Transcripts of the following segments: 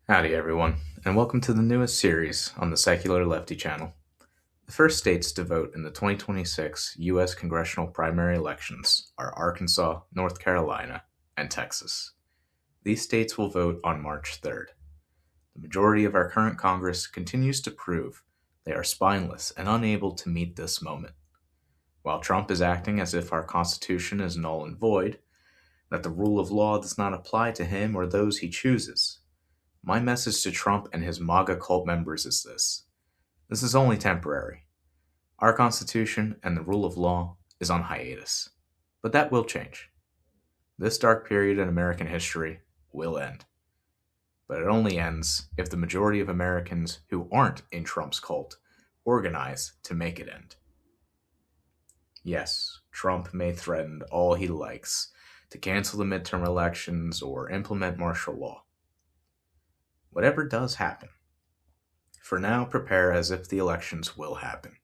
Howdy, everyone, and welcome to the newest series on the Secular Lefty channel. The first states to vote in the 2026 U.S. congressional primary elections are Arkansas, North Carolina, and Texas. These states will vote on March 3rd. The majority of our current Congress continues to prove they are spineless and unable to meet this moment. While Trump is acting as if our Constitution is null and void, that the rule of law does not apply to him or those he chooses, my message to Trump and his MAGA cult members is this. This is only temporary. Our Constitution and the rule of law is on hiatus. But that will change. This dark period in American history will end. But it only ends if the majority of Americans who aren't in Trump's cult organize to make it end. Yes, Trump may threaten all he likes to cancel the midterm elections or implement martial law. Whatever does happen, for now prepare as if the elections will happen.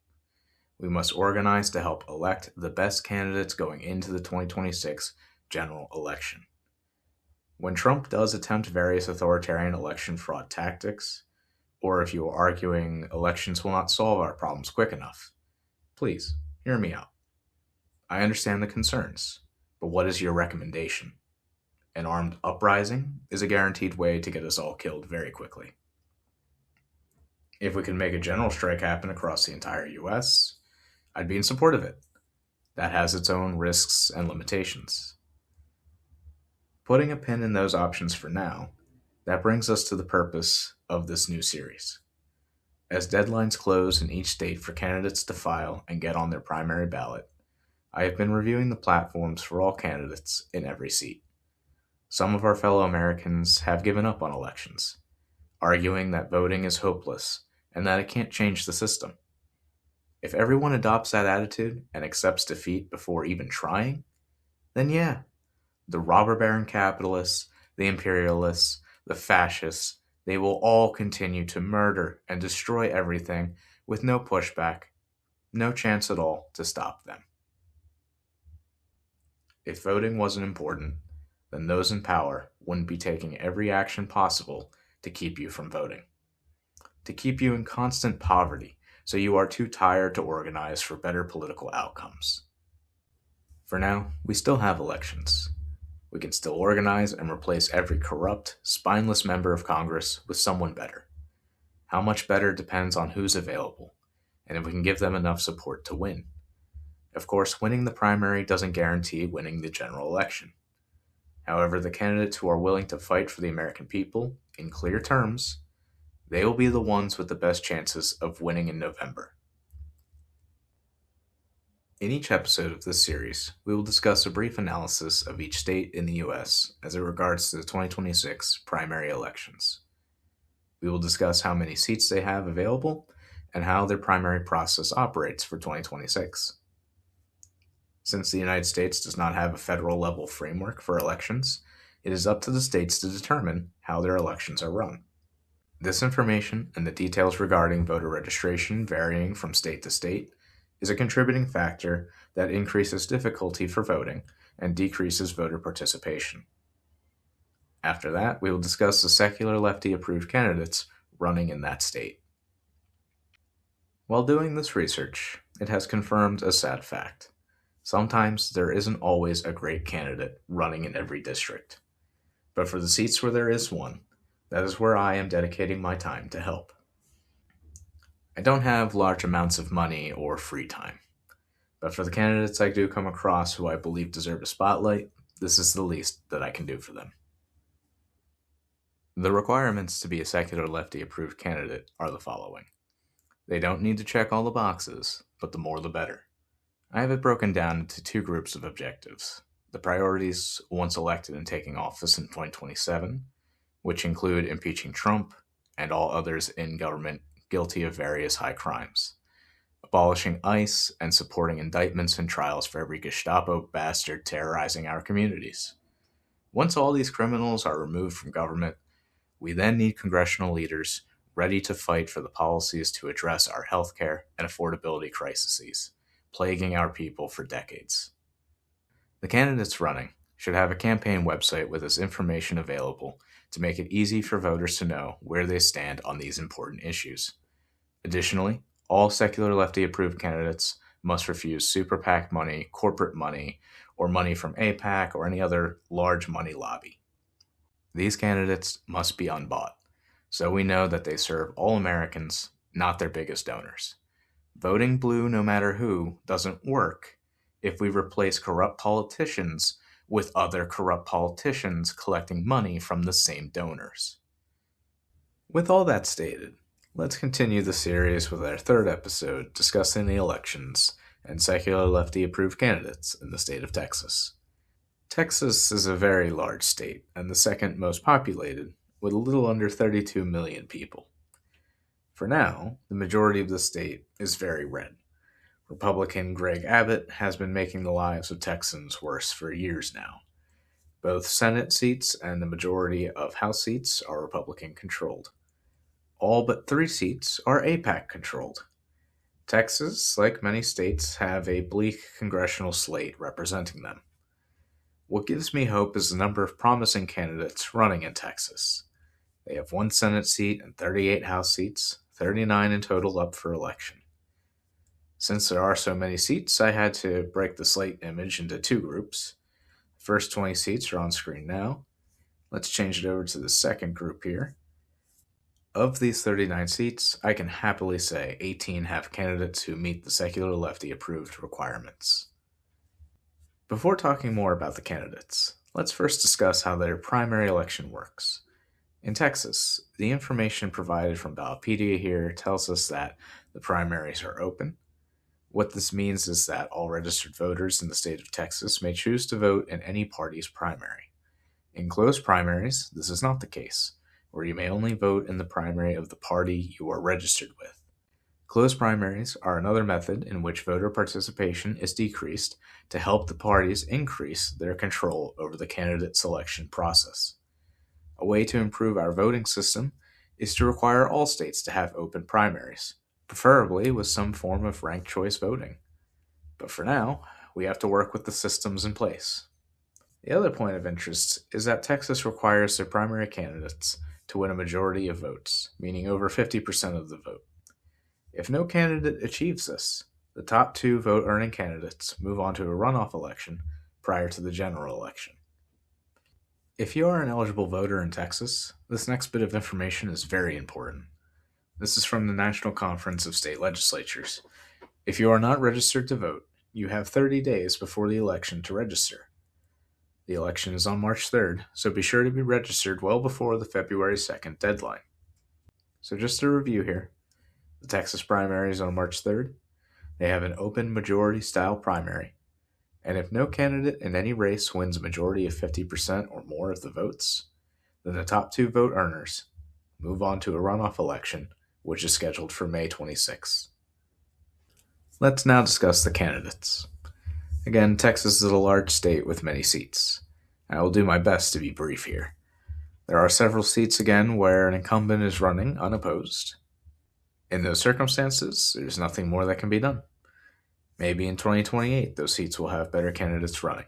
We must organize to help elect the best candidates going into the 2026 general election. When Trump does attempt various authoritarian election fraud tactics, or if you are arguing elections will not solve our problems quick enough, please hear me out. I understand the concerns, but what is your recommendation? An armed uprising is a guaranteed way to get us all killed very quickly. If we can make a general strike happen across the entire US, I'd be in support of it. That has its own risks and limitations. Putting a pin in those options for now, that brings us to the purpose of this new series. As deadlines close in each state for candidates to file and get on their primary ballot, I have been reviewing the platforms for all candidates in every seat. Some of our fellow Americans have given up on elections, arguing that voting is hopeless and that it can't change the system. If everyone adopts that attitude and accepts defeat before even trying, then yeah, the robber baron capitalists, the imperialists, the fascists, they will all continue to murder and destroy everything with no pushback, no chance at all to stop them. If voting wasn't important, then those in power wouldn't be taking every action possible to keep you from voting. To keep you in constant poverty so you are too tired to organize for better political outcomes. For now, we still have elections. We can still organize and replace every corrupt, spineless member of Congress with someone better. How much better depends on who's available, and if we can give them enough support to win. Of course, winning the primary doesn't guarantee winning the general election. However, the candidates who are willing to fight for the American people, in clear terms, they will be the ones with the best chances of winning in November. In each episode of this series, we will discuss a brief analysis of each state in the U.S. as it regards to the 2026 primary elections. We will discuss how many seats they have available and how their primary process operates for 2026. Since the United States does not have a federal-level framework for elections, it is up to the states to determine how their elections are run. This information and the details regarding voter registration varying from state to state is a contributing factor that increases difficulty for voting and decreases voter participation. After that, we will discuss the Secular Lefty Approved Candidates running in that state. While doing this research, it has confirmed a sad fact. Sometimes there isn't always a great candidate running in every district. But for the seats where there is one, that is where I am dedicating my time to help. I don't have large amounts of money or free time, but for the candidates I do come across who I believe deserve a spotlight, this is the least that I can do for them. The requirements to be a Secular Lefty Approved candidate are the following. They don't need to check all the boxes, but the more the better. I have it broken down into two groups of objectives. The priorities once elected and taking office in 2027, which include impeaching Trump and all others in government guilty of various high crimes, abolishing ICE and supporting indictments and trials for every Gestapo bastard terrorizing our communities. Once all these criminals are removed from government, we then need congressional leaders ready to fight for the policies to address our healthcare and affordability crises, plaguing our people for decades. The candidates running should have a campaign website with this information available to make it easy for voters to know where they stand on these important issues. Additionally, all secular lefty approved candidates must refuse super PAC money, corporate money, or money from APAC or any other large money lobby. These candidates must be unbought, so we know that they serve all Americans, not their biggest donors. Voting blue no matter who doesn't work if we replace corrupt politicians with other corrupt politicians collecting money from the same donors. With all that stated, let's continue the series with our third episode discussing the elections and secular lefty approved candidates in the state of Texas. Texas is a very large state and the second most populated, with a little under 32 million people. For now, the majority of the state is very red. Republican Greg Abbott has been making the lives of Texans worse for years now. Both Senate seats and the majority of House seats are Republican controlled. All but 3 seats are APAC controlled. Texas, like many states, have a bleak congressional slate representing them. What gives me hope is the number of promising candidates running in Texas. They have 1 Senate seat and 38 House seats, 39 in total up for election. Since there are so many seats, I had to break the slate image into 2 groups. The first 20 seats are on screen now. Let's change it over to the second group here. Of these 39 seats, I can happily say 18 have candidates who meet the secular lefty approved requirements. Before talking more about the candidates, let's first discuss how their primary election works. In Texas, the information provided from Ballotpedia here tells us that the primaries are open. What this means is that all registered voters in the state of Texas may choose to vote in any party's primary. In closed primaries, this is not the case, where you may only vote in the primary of the party you are registered with. Closed primaries are another method in which voter participation is decreased to help the parties increase their control over the candidate selection process. A way to improve our voting system is to require all states to have open primaries, preferably with some form of ranked choice voting. But for now, we have to work with the systems in place. The other point of interest is that Texas requires their primary candidates to win a majority of votes, meaning over 50% of the vote. If no candidate achieves this, the top 2 vote-earning candidates move on to a runoff election prior to the general election. If you are an eligible voter in Texas, this next bit of information is very important. This is from the National Conference of State Legislatures. If you are not registered to vote, you have 30 days before the election to register. The election is on March 3rd, so be sure to be registered well before the February 2nd deadline. So just to review here, the Texas primary is on March 3rd. They have an open majority-style primary, and if no candidate in any race wins a majority of 50% or more of the votes, then the top 2 vote earners move on to a runoff election, which is scheduled for May 26th. Let's now discuss the candidates. Again, Texas is a large state with many seats. I will do my best to be brief here. There are several seats again where an incumbent is running unopposed. In those circumstances, there's nothing more that can be done. Maybe in 2028, those seats will have better candidates running.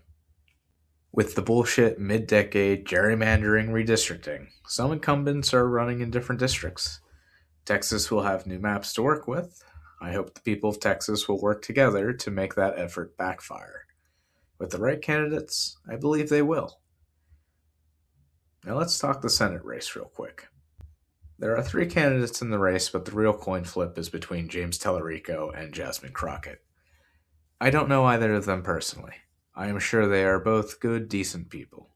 With the bullshit mid-decade gerrymandering redistricting, some incumbents are running in different districts. Texas will have new maps to work with. I hope the people of Texas will work together to make that effort backfire. With the right candidates, I believe they will. Now let's talk the Senate race real quick. There are 3 candidates in the race, but the real coin flip is between James Tellerico and Jasmine Crockett. I don't know either of them personally. I am sure they are both good, decent people.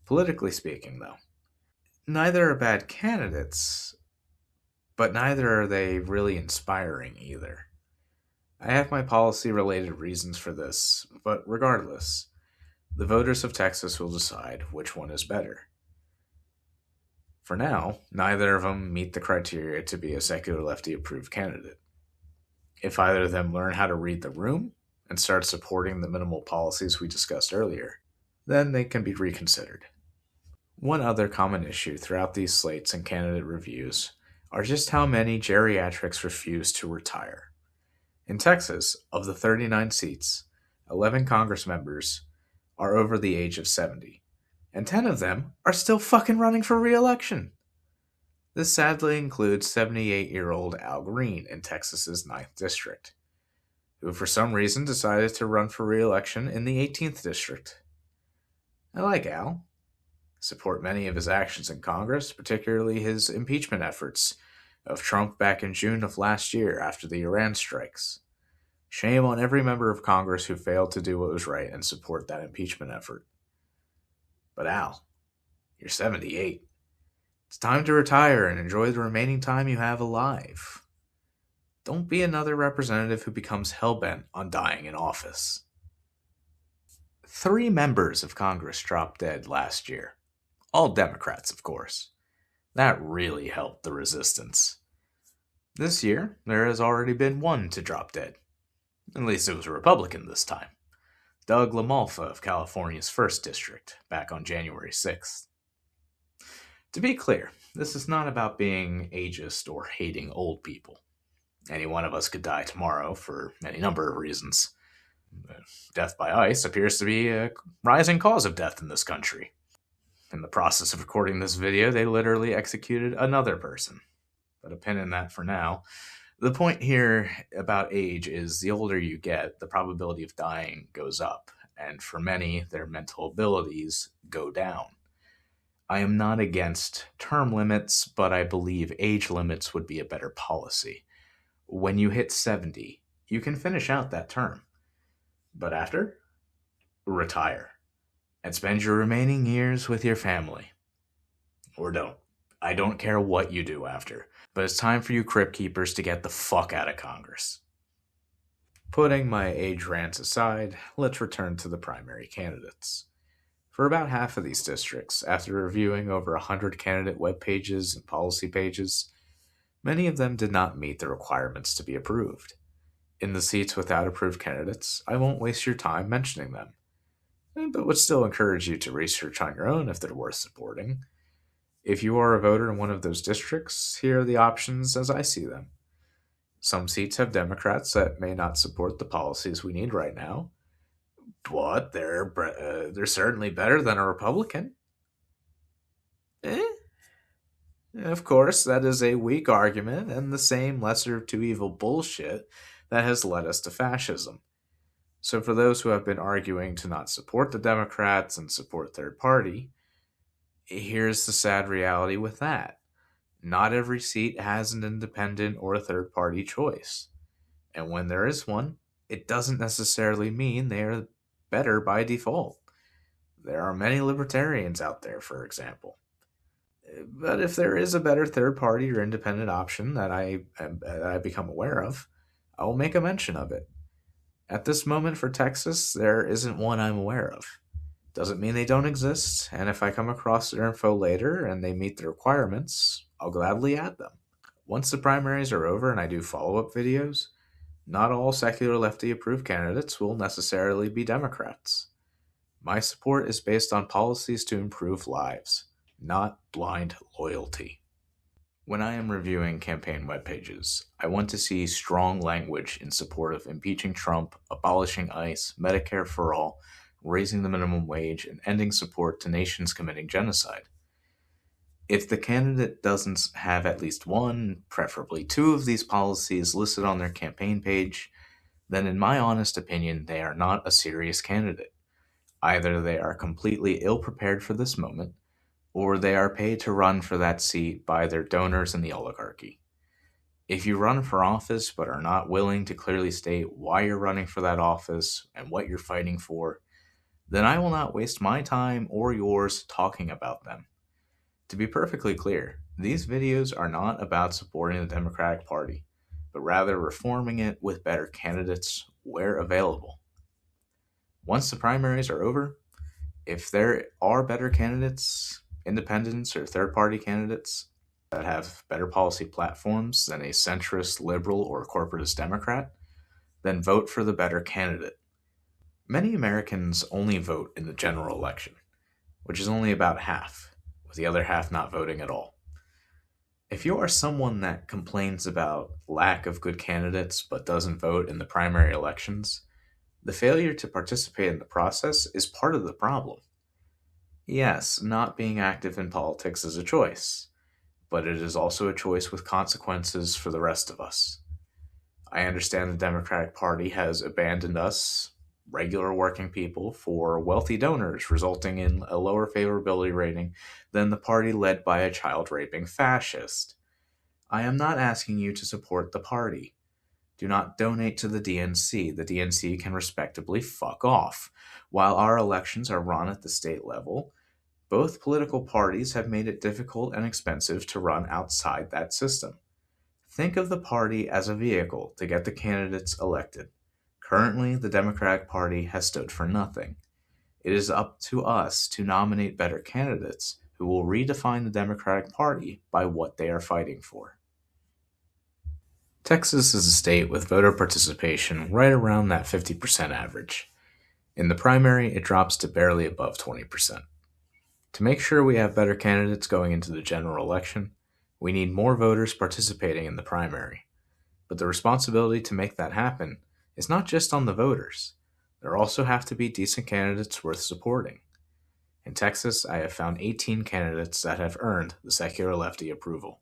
Politically speaking, though, neither are bad candidates, but neither are they really inspiring either. I have my policy-related reasons for this, but regardless, the voters of Texas will decide which one is better. For now, neither of them meet the criteria to be a secular lefty approved candidate. If either of them learn how to read the room and start supporting the minimal policies we discussed earlier, then they can be reconsidered. One other common issue throughout these slates and candidate reviews are just how many geriatrics refuse to retire. In Texas, of the 39 seats, 11 Congress members are over the age of 70, and 10 of them are still fucking running for re-election. This sadly includes 78-year-old Al Green in Texas's 9th District, who for some reason decided to run for re-election in the 18th District. I like Al. Support many of his actions in Congress, particularly his impeachment efforts of Trump back in June of last year after the Iran strikes. Shame on every member of Congress who failed to do what was right and support that impeachment effort. But Al, you're 78. It's time to retire and enjoy the remaining time you have alive. Don't be another representative who becomes hellbent on dying in office. 3 members of Congress dropped dead last year. All Democrats, of course. That really helped the resistance. This year, there has already been 1 to drop dead. At least it was a Republican this time. Doug LaMalfa of California's 1st District, back on January 6th. To be clear, this is not about being ageist or hating old people. Any one of us could die tomorrow for any number of reasons. Death by ice appears to be a rising cause of death in this country. In the process of recording this video, they literally executed another person. But a pin in that for now. The point here about age is the older you get, the probability of dying goes up, and for many, their mental abilities go down. I am not against term limits, but I believe age limits would be a better policy. When you hit 70, you can finish out that term. But after, retire. And spend your remaining years with your family. Or don't. I don't care what you do after, but it's time for you crypt keepers to get the fuck out of Congress. Putting my age rants aside, let's return to the primary candidates. For about half of these districts, after reviewing over 100 candidate web pages and policy pages, many of them did not meet the requirements to be approved. In the seats without approved candidates, I won't waste your time mentioning them, but would still encourage you to research on your own if they're worth supporting. If you are a voter in one of those districts, here are the options as I see them. Some seats have Democrats that may not support the policies we need right now. What? They're certainly better than a Republican. Of course, that is a weak argument and the same lesser of two evil bullshit that has led us to fascism. So for those who have been arguing to not support the Democrats and support third party, here's the sad reality with that. Not every seat has an independent or a third party choice. And when there is one, it doesn't necessarily mean they are better by default. There are many libertarians out there, for example. But if there is a better third party or independent option that I become aware of, I will make a mention of it. At this moment for Texas, there isn't one I'm aware of. Doesn't mean they don't exist, and if I come across their info later and they meet the requirements, I'll gladly add them. Once the primaries are over and I do follow-up videos, not all secular lefty approved candidates will necessarily be Democrats. My support is based on policies to improve lives, not blind loyalty. When I am reviewing campaign web pages, I want to see strong language in support of impeaching Trump, abolishing ICE, Medicare for all, raising the minimum wage, and ending support to nations committing genocide. If the candidate doesn't have at least one, preferably 2 of these policies listed on their campaign page, then in my honest opinion, they are not a serious candidate. Either they are completely ill-prepared for this moment, or they are paid to run for that seat by their donors in the oligarchy. If you run for office but are not willing to clearly state why you're running for that office and what you're fighting for, then I will not waste my time or yours talking about them. To be perfectly clear, these videos are not about supporting the Democratic Party, but rather reforming it with better candidates where available. Once the primaries are over, if there are better candidates, independents or third-party candidates that have better policy platforms than a centrist, liberal, or corporatist Democrat, then vote for the better candidate. Many Americans only vote in the general election, which is only about half, with the other half not voting at all. If you are someone that complains about lack of good candidates but doesn't vote in the primary elections, The failure to participate in the process is part of the problem. Yes, not being active in politics is a choice, but it is also a choice with consequences for the rest of us. I understand the Democratic Party has abandoned us, regular working people, for wealthy donors, resulting in a lower favorability rating than the party led by a child raping fascist. I am not asking you to support the party. Do not donate to the DNC. The DNC can respectably fuck off. While our elections are run at the state level, both political parties have made it difficult and expensive to run outside that system. Think of the party as a vehicle to get the candidates elected. Currently, the Democratic Party has stood for nothing. It is up to us to nominate better candidates who will redefine the Democratic Party by what they are fighting for. Texas is a state with voter participation right around that 50% average. In the primary, it drops to barely above 20%. To make sure we have better candidates going into the general election, we need more voters participating in the primary. But the responsibility to make that happen is not just on the voters. There also have to be decent candidates worth supporting. In Texas, I have found 18 candidates that have earned the Secular Lefty approval.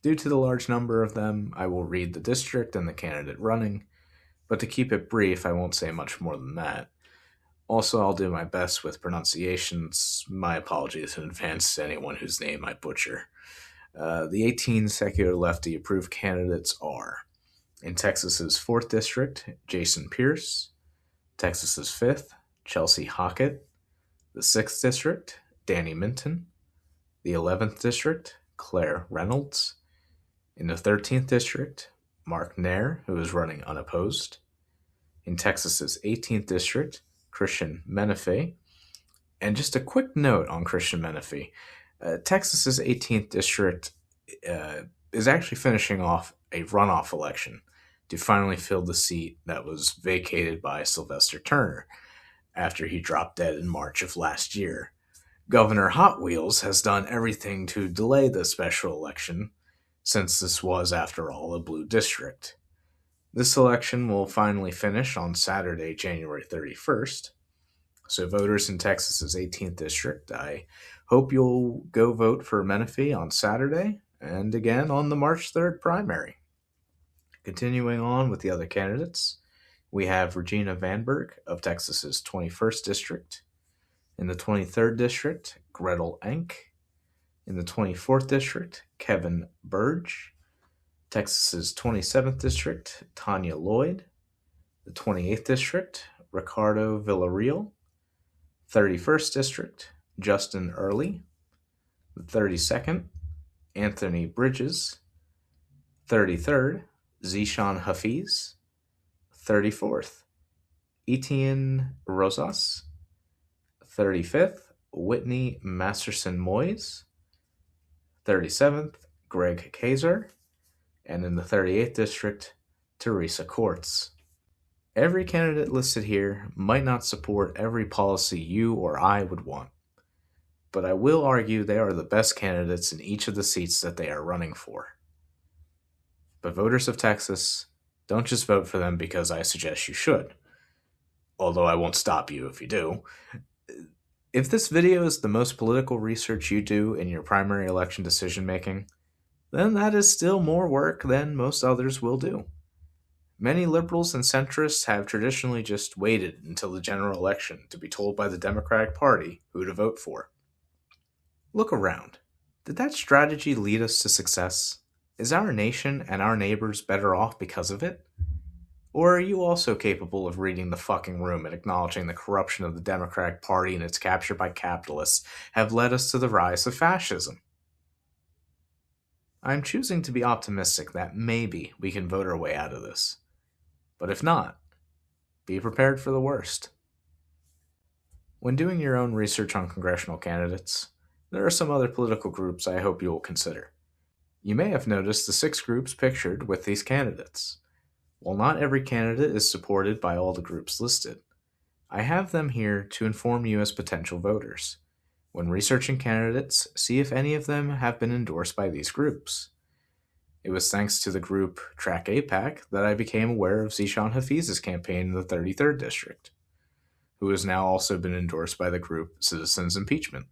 Due to the large number of them, I will read the district and the candidate running, but to keep it brief, I won't say much more than that. Also, I'll do my best with pronunciations. My apologies in advance to anyone whose name I butcher. The 18 Secular Lefty Approved Candidates are: in Texas's 4th District, Jason Pearce; Texas's 5th, Chelsey Hockett; the 6th District, Danny Minton; the 11th District, Claire Reynolds; in the 13th District, Mark Nair, who is running unopposed; in Texas's 18th District, Christian Menefee. And just a quick note on Christian Menefee. Texas's 18th District is actually finishing off a runoff election to finally fill the seat that was vacated by Sylvester Turner after he dropped dead in March of last year. Governor Hot Wheels has done everything to delay the special election, since this was, after all, a blue district. This election will finally finish on Saturday, January 31st. So voters in Texas's 18th District, I hope you'll go vote for Menefee on Saturday and again on the March 3rd primary. Continuing on with the other candidates, we have Regina Vanberg of Texas's 21st District. In the 23rd District, Gretel Enck. In the 24th District, Kevin Burge. Texas's 27th District, Tanya Lloyd. The 28th District, Ricardo Villarreal. 31st District, Justin Early. The 32nd, Anthony Bridges. 33rd, Zishan Hafiz. 34th, Etienne Rosas. 35th, Whitney Masterson Moyes. 37th, Greg Kaiser. And in the 38th District, Teresa Courts. Every candidate listed here might not support every policy you or I would want, but I will argue they are the best candidates in each of the seats that they are running for. But voters of Texas, don't just vote for them because I suggest you should, although I won't stop you if you do. If this video is the most political research you do in your primary election decision making, then that is still more work than most others will do. Many liberals and centrists have traditionally just waited until the general election to be told by the Democratic Party who to vote for. Look around. Did that strategy lead us to success? Is our nation and our neighbors better off because of it? Or are you also capable of reading the fucking room and acknowledging the corruption of the Democratic Party and its capture by capitalists have led us to the rise of fascism? I'm choosing to be optimistic that maybe we can vote our way out of this. But if not, be prepared for the worst. When doing your own research on congressional candidates, there are some other political groups I hope you will consider. You may have noticed the 6 groups pictured with these candidates. While not every candidate is supported by all the groups listed, I have them here to inform you as potential voters. When researching candidates, see if any of them have been endorsed by these groups. It was thanks to the group Track APAC that I became aware of Zishan Hafiz's campaign in the 33rd District, who has now also been endorsed by the group Citizens Impeachment.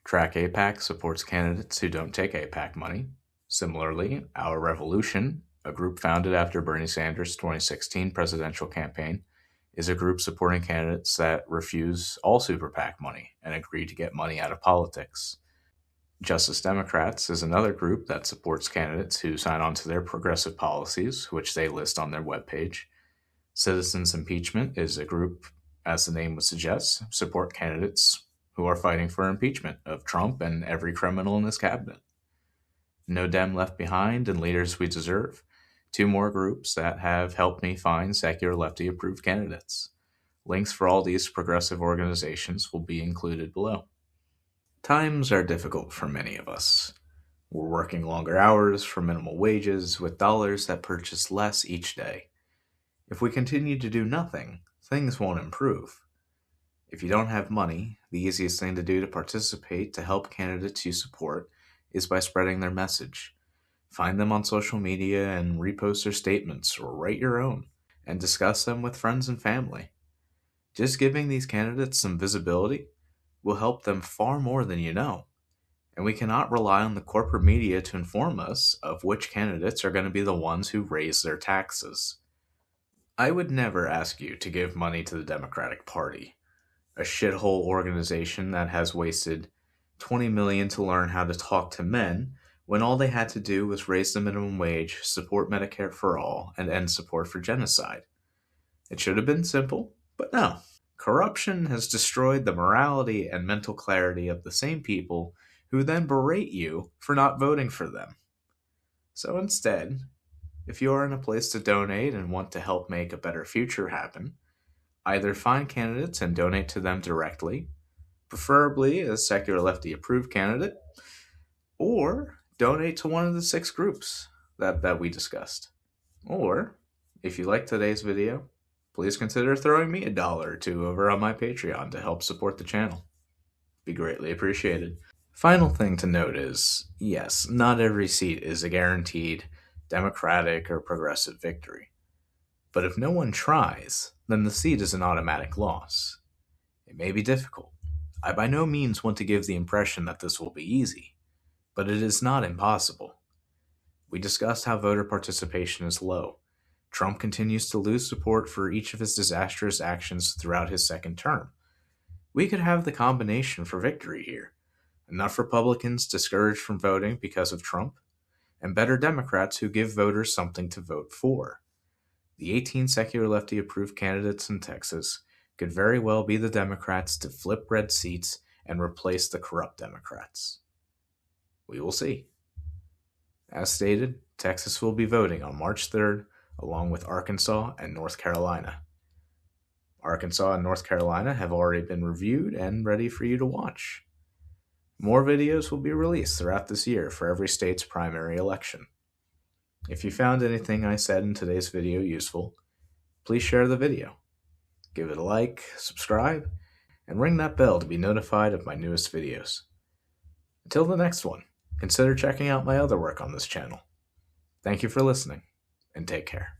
Track APAC supports candidates who don't take APAC money. Similarly, Our Revolution, a group founded after Bernie Sanders' 2016 presidential campaign, is a group supporting candidates that refuse all super PAC money and agree to get money out of politics. Justice Democrats is another group that supports candidates who sign on to their progressive policies, which they list on their webpage. Citizens Impeachment is a group, as the name would suggest, support candidates who are fighting for impeachment of Trump and every criminal in his cabinet. No Dem Left Behind and Leaders We Deserve, two more groups that have helped me find Secular Lefty Approved Candidates. Links for all these progressive organizations will be included below. Times are difficult for many of us. We're working longer hours for minimal wages with dollars that purchase less each day. If we continue to do nothing, things won't improve. If you don't have money, the easiest thing to do to participate to help candidates you support is by spreading their message. Find them on social media and repost their statements or write your own and discuss them with friends and family. Just giving these candidates some visibility will help them far more than you know, and we cannot rely on the corporate media to inform us of which candidates are going to be the ones who raise their taxes. I would never ask you to give money to the Democratic Party, a shithole organization that has wasted $20 million to learn how to talk to men when all they had to do was raise the minimum wage, support Medicare for all, and end support for genocide. It should have been simple, but no. Corruption has destroyed the morality and mental clarity of the same people who then berate you for not voting for them. So instead, if you are in a place to donate and want to help make a better future happen, either find candidates and donate to them directly, preferably a Secular Lefty Approved candidate, or donate to one of the 6 groups that we discussed. Or, if you like today's video, please consider throwing me $1 or $2 over on my Patreon to help support the channel. Be greatly appreciated. Final thing to note is, yes, not every seat is a guaranteed Democratic or progressive victory. But if no one tries, then the seat is an automatic loss. It may be difficult. I by no means want to give the impression that this will be easy, but it is not impossible. We discussed how voter participation is low. Trump continues to lose support for each of his disastrous actions throughout his second term. We could have the combination for victory here. Enough Republicans discouraged from voting because of Trump, and better Democrats who give voters something to vote for. The 18 Secular Lefty Approved candidates in Texas could very well be the Democrats to flip red seats and replace the corrupt Democrats. We will see. As stated, Texas will be voting on March 3rd, along with Arkansas and North Carolina. Arkansas and North Carolina have already been reviewed and ready for you to watch. More videos will be released throughout this year for every state's primary election. If you found anything I said in today's video useful, please share the video. Give it a like, subscribe, and ring that bell to be notified of my newest videos. Until the next one, consider checking out my other work on this channel. Thank you for listening, and take care.